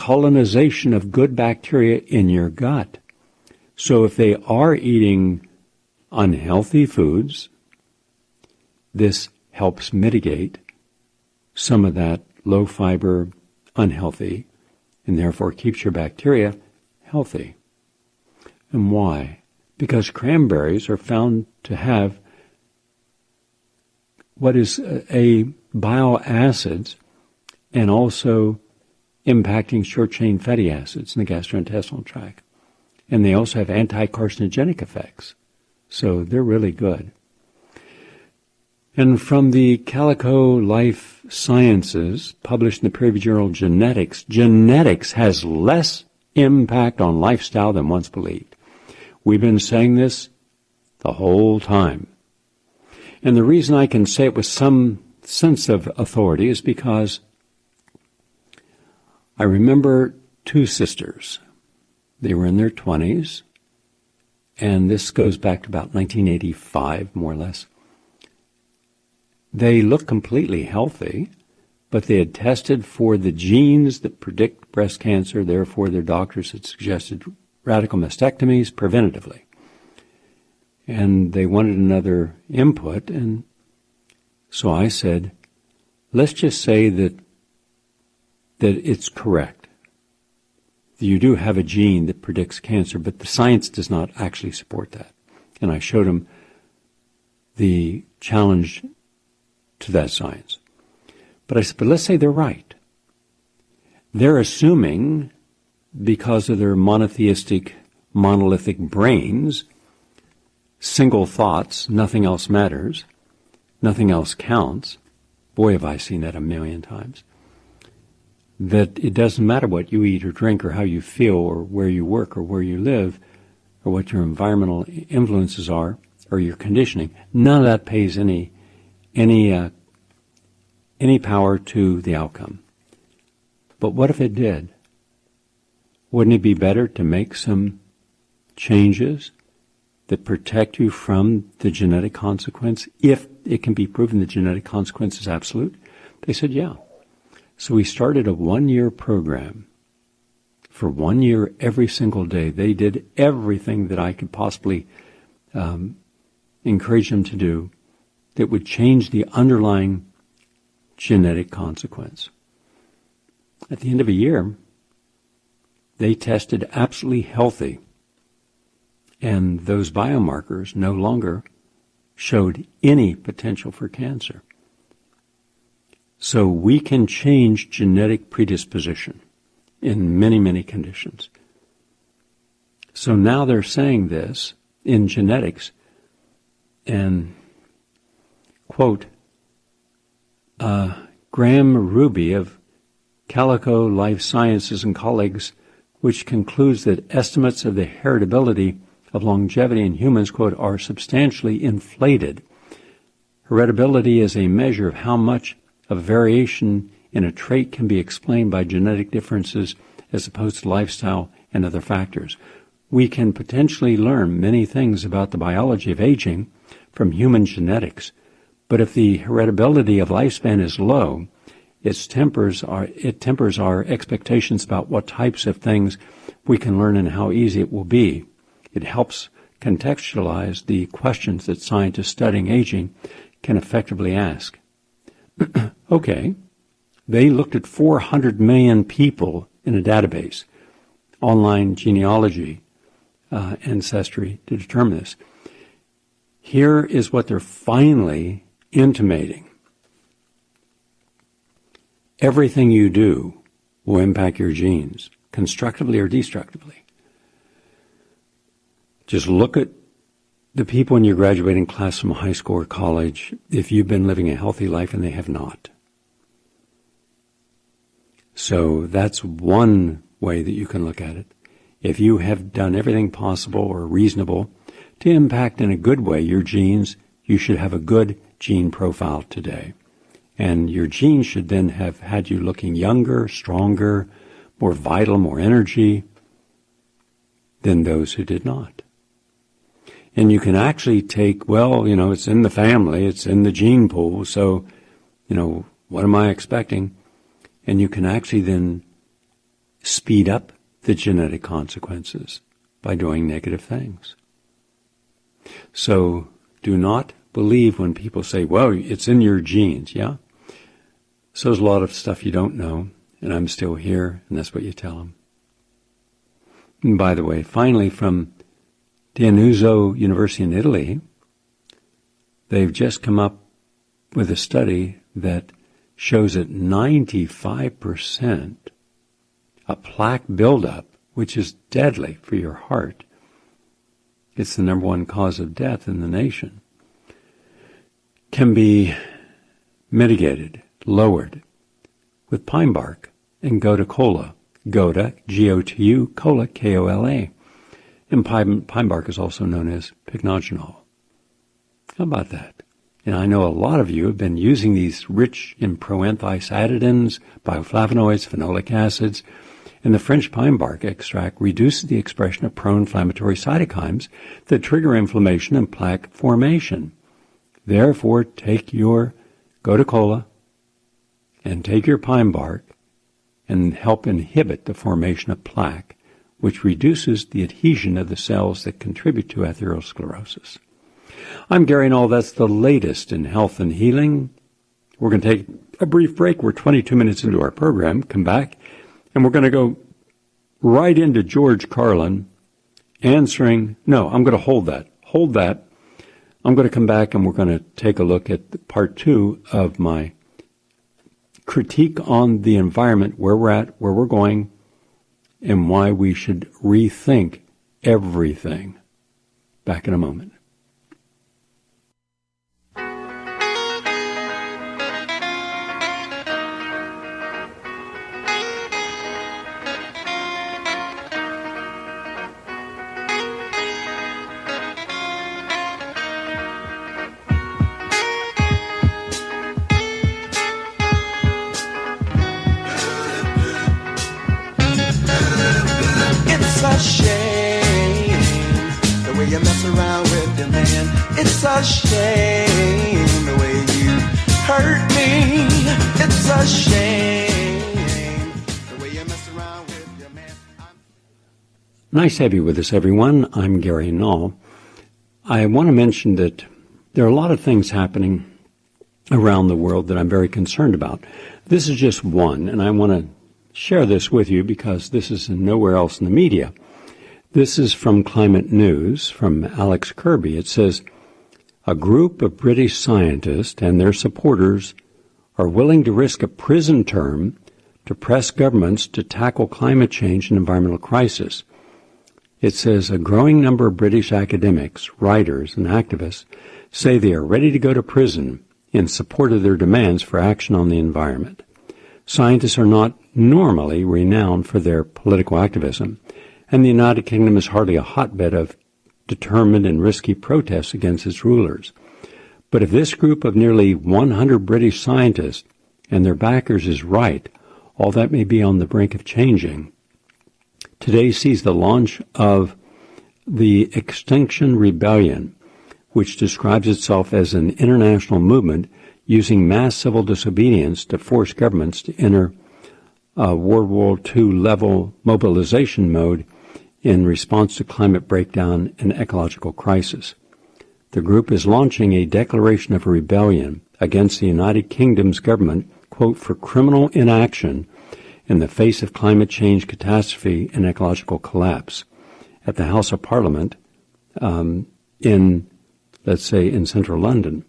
colonization of good bacteria in your gut. So if they are eating unhealthy foods, this helps mitigate some of that low fiber, unhealthy, and therefore keeps your bacteria healthy. And why? Because cranberries are found to have what is a bile acids and also impacting short-chain fatty acids in the gastrointestinal tract. And they also have anti-carcinogenic effects. So they're really good. And from the Calico Life Sciences, published in the peer-reviewed journal Genetics, genetics has less impact on lifestyle than once believed. We've been saying this the whole time. And the reason I can say it with some sense of authority is because I remember two sisters. They were in their 20s, and this goes back to about 1985, more or less. They looked completely healthy, but they had tested for the genes that predict breast cancer. Therefore, their doctors had suggested radical mastectomies preventatively. And they wanted another input, and so I said, let's just say that it's correct. You do have a gene that predicts cancer, but the science does not actually support that. And I showed them the challenge to that science. But I said, but let's say they're right. They're assuming, because of their monolithic brains, single thoughts, nothing else matters, nothing else counts. Boy, have I seen that a million times. That it doesn't matter what you eat or drink or how you feel or where you work or where you live or what your environmental influences are or your conditioning. None of that pays any power to the outcome. But what if it did? Wouldn't it be better to make some changes that protect you from the genetic consequence if it can be proven the genetic consequence is absolute? They said, yeah. So we started a 1-year program. For 1 year, every single day, they did everything that I could possibly encourage them to do that would change the underlying genetic consequence. At the end of a year, they tested absolutely healthy, and those biomarkers no longer showed any potential for cancer. So we can change genetic predisposition in many, many conditions. So now they're saying this in genetics, and, quote, Graham Ruby of Calico Life Sciences and colleagues, which concludes that estimates of the heritability of longevity in humans, quote, are substantially inflated. Heritability is a measure of how much of variation in a trait can be explained by genetic differences as opposed to lifestyle and other factors. We can potentially learn many things about the biology of aging from human genetics, but if the heritability of lifespan is low, it tempers our expectations about what types of things we can learn and how easy it will be. It helps contextualize the questions that scientists studying aging can effectively ask. Okay, they looked at 400 million people in a database, online genealogy, ancestry, to determine this. Here is what they're finally intimating. Everything you do will impact your genes, constructively or destructively. Just look at the people in your graduating class from high school or college, if you've been living a healthy life and they have not. So that's one way that you can look at it. If you have done everything possible or reasonable to impact in a good way your genes, you should have a good gene profile today. And your genes should then have had you looking younger, stronger, more vital, more energy than those who did not. And you can actually take, well, it's in the family, it's in the gene pool, so, what am I expecting? And you can actually then speed up the genetic consequences by doing negative things. So do not believe when people say, well, it's in your genes. Yeah? So there's a lot of stuff you don't know, and I'm still here, and that's what you tell them. And by the way, finally, from Dianuso University in Italy, they've just come up with a study that shows that 95% a plaque buildup, which is deadly for your heart, it's the number one cause of death in the nation, can be mitigated, lowered, with pine bark and Gotu kola. Gotu, G-O-T-U, kola, K-O-L-A. And pine bark is also known as pycnogenol. How about that? And I know a lot of you have been using these rich in proanthocyanidins, bioflavonoids, phenolic acids, and the French pine bark extract reduces the expression of pro-inflammatory cytokines that trigger inflammation and plaque formation. Therefore, take your Gotu kola and take your pine bark and help inhibit the formation of plaque, which reduces the adhesion of the cells that contribute to atherosclerosis. I'm Gary Null. That's the latest in health and healing. We're going to take a brief break. We're 22 minutes into our program. Come back, and we're going to go right into George Carlin answering. No, I'm going to hold that. Hold that. I'm going to come back, and we're going to take a look at part 2 of my critique on the environment, where we're at, where we're going, and why we should rethink everything. Back in a moment. It's a shame the way you hurt me. It's a shame the way you mess around with your man. Nice to have you with us, everyone. I'm Gary Null. I want to mention that there are a lot of things happening around the world that I'm very concerned about. This is just one, and I want to share this with you because this is nowhere else in the media. This is from Climate News, from Alex Kirby. It says, a group of British scientists and their supporters are willing to risk a prison term to press governments to tackle climate change and environmental crisis. It says a growing number of British academics, writers, and activists say they are ready to go to prison in support of their demands for action on the environment. Scientists are not normally renowned for their political activism, and the United Kingdom is hardly a hotbed of determined and risky protests against its rulers. But if this group of nearly 100 British scientists and their backers is right, all that may be on the brink of changing. Today sees the launch of the Extinction Rebellion, which describes itself as an international movement using mass civil disobedience to force governments to enter World War II level mobilization mode in response to climate breakdown and ecological crisis. The group is launching a declaration of rebellion against the United Kingdom's government, quote, for criminal inaction in the face of climate change catastrophe and ecological collapse at the House of Parliament in central London.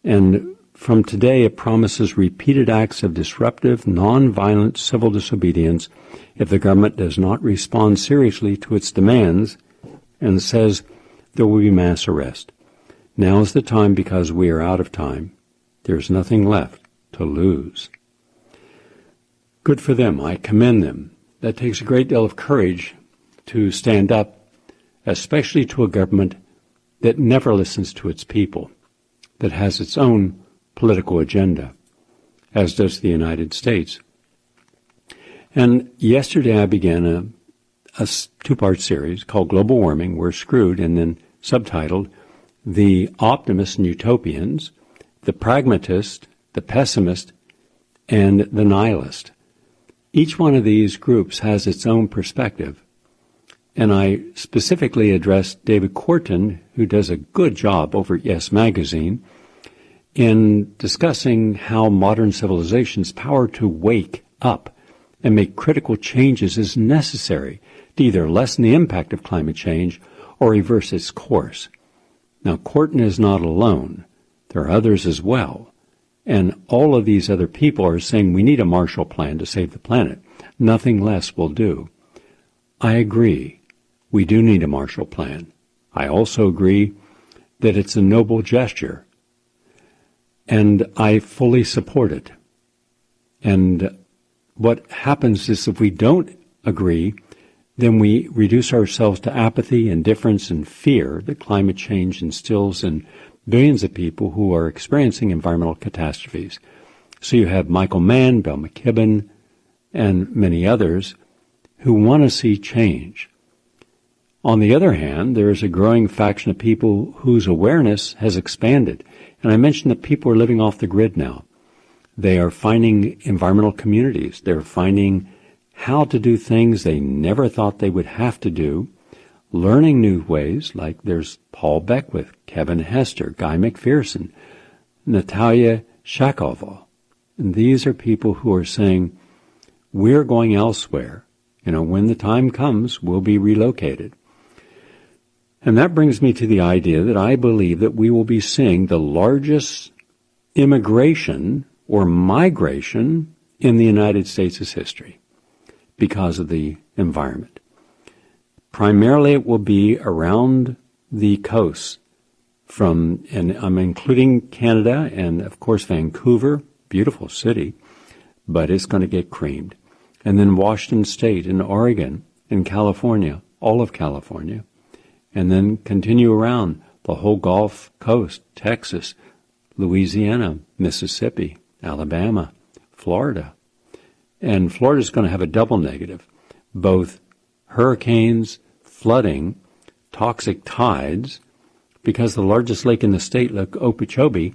And from today, it promises repeated acts of disruptive, non-violent civil disobedience if the government does not respond seriously to its demands, and says there will be mass arrest. Now is the time because we are out of time. There is nothing left to lose. Good for them. I commend them. That takes a great deal of courage to stand up, especially to a government that never listens to its people, that has its own political agenda, as does the United States. And yesterday I began a two-part series called Global Warming, We're Screwed, and then subtitled The Optimists and Utopians, The Pragmatist, The Pessimist, and The Nihilist. Each one of these groups has its own perspective. And I specifically addressed David Corton, who does a good job over at Yes Magazine, in discussing how modern civilization's power to wake up and make critical changes is necessary to either lessen the impact of climate change or reverse its course. Now, Corton is not alone. There are others as well. And all of these other people are saying we need a Marshall Plan to save the planet. Nothing less will do. I agree. We do need a Marshall Plan. I also agree that it's a noble gesture. And I fully support it. And what happens is if we don't agree, then we reduce ourselves to apathy, indifference, and fear that climate change instills in billions of people who are experiencing environmental catastrophes. So you have Michael Mann, Bill McKibben, and many others who want to see change. On the other hand, there is a growing faction of people whose awareness has expanded. And I mentioned that people are living off the grid now. They are finding environmental communities. They're finding how to do things they never thought they would have to do, learning new ways, like there's Paul Beckwith, Kevin Hester, Guy McPherson, Natalia Shakova. And these are people who are saying, we're going elsewhere. When the time comes, we'll be relocated. And that brings me to the idea that I believe that we will be seeing the largest immigration or migration in the United States' history because of the environment. Primarily it will be around the coast and I'm including Canada and of course Vancouver, beautiful city, but it's going to get creamed. And then Washington State and Oregon and California, all of California. And then continue around the whole Gulf Coast, Texas, Louisiana, Mississippi, Alabama, Florida. And Florida's going to have a double negative, both hurricanes, flooding, toxic tides, because the largest lake in the state, Lake Okeechobee,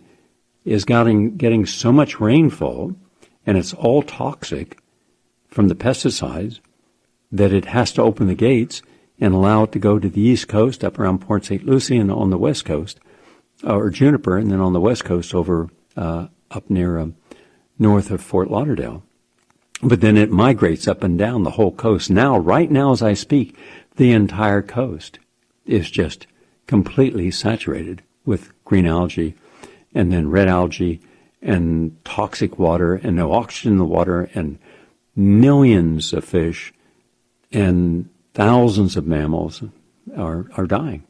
is getting so much rainfall, and it's all toxic from the pesticides, that it has to open the gates and allow it to go to the east coast, up around Port St. Lucie, and on the west coast, or Juniper, and then on the west coast over up near north of Fort Lauderdale. But then it migrates up and down the whole coast. Now, right now as I speak, the entire coast is just completely saturated with green algae and then red algae and toxic water and no oxygen in the water and millions of fish and thousands of mammals are dying.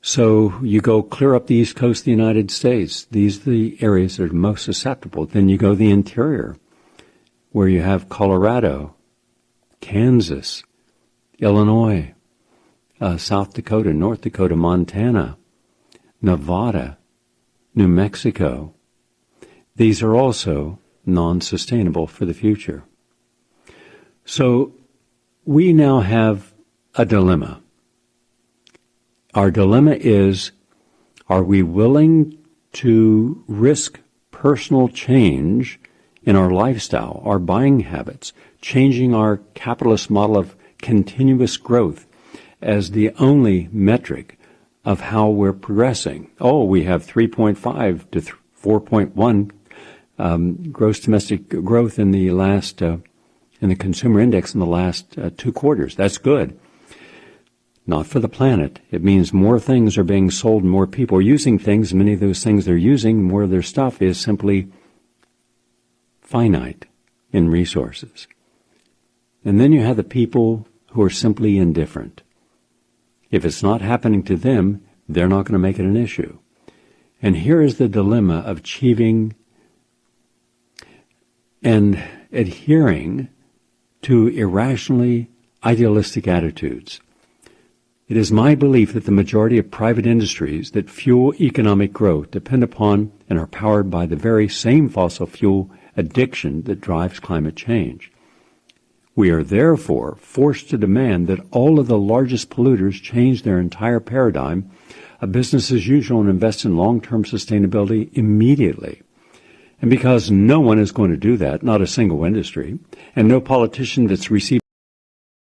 So you go clear up the east coast of the United States. These are the areas that are most susceptible. Then you go the interior, where you have Colorado, Kansas, Illinois, South Dakota, North Dakota, Montana, Nevada, New Mexico. These are also non-sustainable for the future. So we now have a dilemma. Our dilemma is, are we willing to risk personal change in our lifestyle, our buying habits, changing our capitalist model of continuous growth as the only metric of how we're progressing? Oh, we have 3.5 to 4.1 gross domestic growth in the last in the consumer index in the last 2 quarters. That's good. Not for the planet. It means more things are being sold, more people are using things. Many of those things they're using, more of their stuff is simply finite in resources. And then you have the people who are simply indifferent. If it's not happening to them, they're not going to make it an issue. And here is the dilemma of achieving and adhering to irrationally idealistic attitudes. It is my belief that the majority of private industries that fuel economic growth depend upon and are powered by the very same fossil fuel addiction that drives climate change. We are therefore forced to demand that all of the largest polluters change their entire paradigm of business as usual and invest in long-term sustainability immediately. And because no one is going to do that, not a single industry, and no politician that's received